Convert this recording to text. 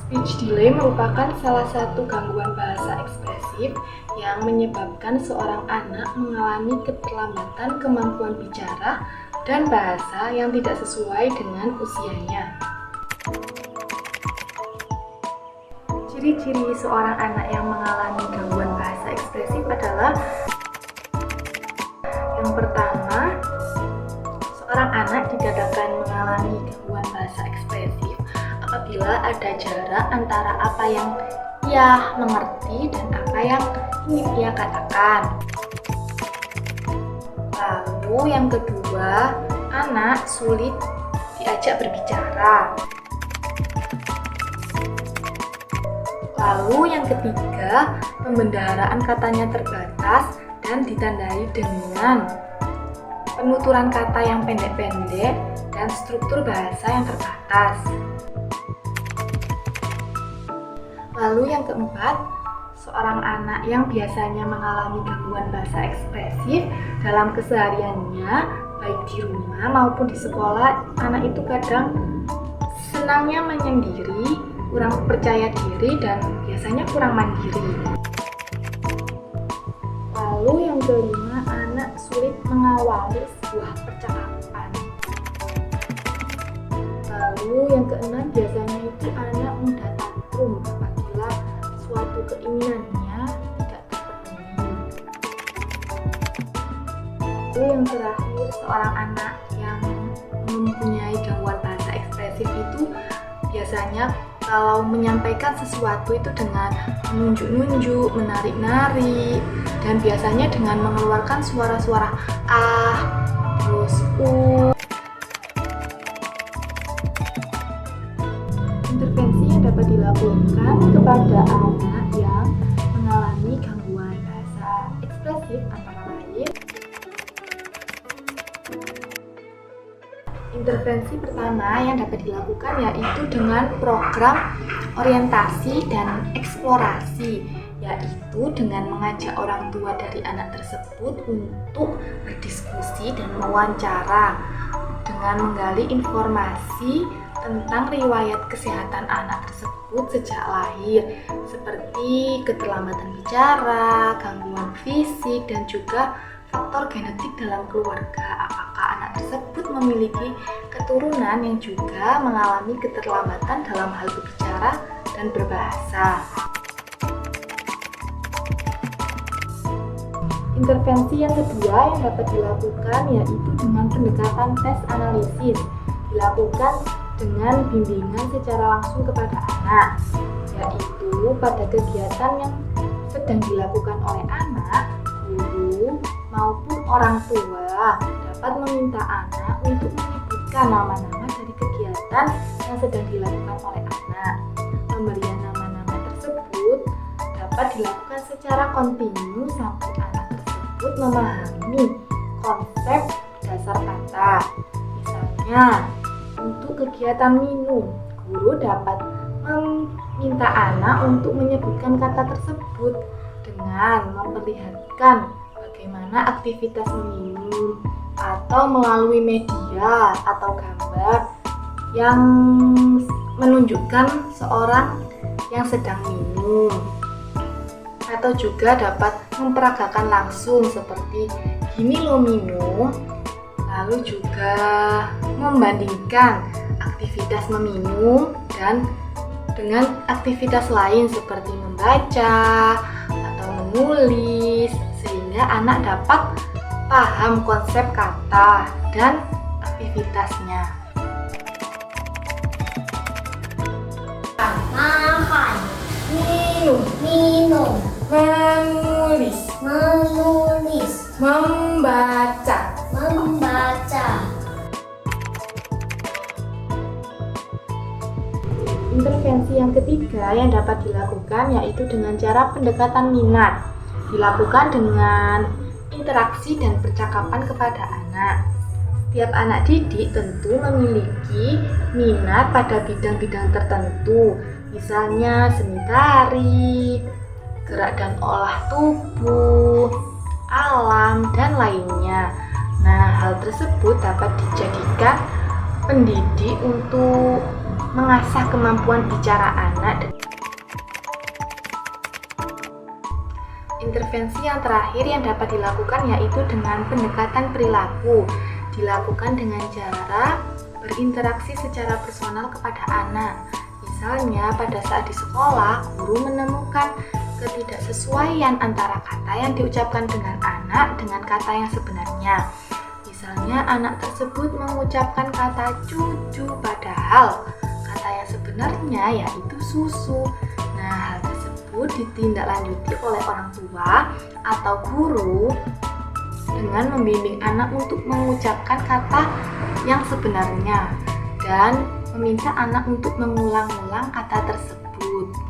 Speech delay merupakan salah satu gangguan bahasa ekspresif yang menyebabkan seorang anak mengalami keterlambatan kemampuan bicara dan bahasa yang tidak sesuai dengan usianya. Ciri-ciri seorang anak yang mengalami gangguan bahasa ekspresif adalah: yang pertama, seorang anak dikatakan mengalami gangguan bahasa ekspresif apabila ada jarak antara apa yang ia mengerti dan apa yang ingin ia katakan. Lalu yang kedua, anak sulit diajak berbicara. Lalu yang ketiga, pembendaharaan katanya terbatas dan ditandai dengan penuturan kata yang pendek-pendek dan struktur bahasa yang terbatas. Lalu yang keempat, seorang anak yang biasanya mengalami gangguan bahasa ekspresif dalam kesehariannya, baik di rumah maupun di sekolah, anak itu kadang senangnya menyendiri, kurang percaya diri, dan biasanya kurang mandiri. Lalu yang kelima, anak sulit mengawali sebuah percakapan. Lalu yang keenam, biasanya itu anak mudah tantrum apabila suatu keinginannya tidak terpenuhi. Lalu yang terakhir, seorang anak yang mempunyai gangguan bahasa ekspresif itu biasanya kalau menyampaikan sesuatu itu dengan menunjuk-nunjuk, menarik-narik, dan biasanya dengan mengeluarkan suara-suara terus Intervensi yang dapat dilakukan kepada anak yang mengalami gangguan bahasa ekspresif antara lain: intervensi pertama yang dapat dilakukan yaitu dengan program orientasi dan eksplorasi, yaitu dengan mengajak orang tua dari anak tersebut untuk berdiskusi dan mewawancara dengan menggali informasi tentang riwayat kesehatan anak tersebut sejak lahir, seperti keterlambatan bicara, gangguan fisik, dan juga faktor genetik dalam keluarga. Apakah anak tersebut memiliki keturunan yang juga mengalami keterlambatan dalam hal berbicara dan berbahasa. Intervensi yang kedua yang dapat dilakukan yaitu dengan pendekatan tes analisis, dilakukan dengan bimbingan secara langsung kepada anak, yaitu pada kegiatan yang sedang dilakukan oleh anak, guru maupun orang tua dapat meminta anak untuk menyebutkan nama-nama dari kegiatan yang sedang dilakukan oleh anak. Pemberian nama-nama tersebut dapat dilakukan secara kontinu sampai anak tersebut memahami konsep dasar kata. Misalnya, untuk kegiatan minum, guru dapat meminta anak untuk menyebutkan kata tersebut dengan memperlihatkan bagaimana aktivitas meminum atau melalui media atau gambar yang menunjukkan seorang yang sedang minum, atau juga dapat memperagakan langsung seperti gini lo minum, lalu juga membandingkan aktivitas meminum dan dengan aktivitas lain seperti membaca atau menulis, sehingga anak dapat paham konsep kata dan aktivitasnya. Makan, minum, Menulis, membaca. Intervensi yang ketiga yang dapat dilakukan yaitu dengan cara pendekatan minat, dilakukan dengan interaksi dan percakapan kepada anak. Setiap anak didik tentu memiliki minat pada bidang-bidang tertentu, misalnya seni tari, gerak dan olah tubuh, alam, dan lainnya. Nah, hal tersebut dapat dijadikan pendidik untuk mengasah kemampuan bicara anak. Intervensi yang terakhir yang dapat dilakukan yaitu dengan pendekatan perilaku. Dilakukan dengan cara berinteraksi secara personal kepada anak. Misalnya pada saat di sekolah, guru menemukan ketidaksesuaian antara kata yang diucapkan dengan anak dengan kata yang sebenarnya. Misalnya anak tersebut mengucapkan kata cucu padahal kata yang sebenarnya yaitu susu. Nah, hal tersebut ditindaklanjuti oleh orang tua atau guru dengan membimbing anak untuk mengucapkan kata yang sebenarnya dan meminta anak untuk mengulang-ulang kata tersebut.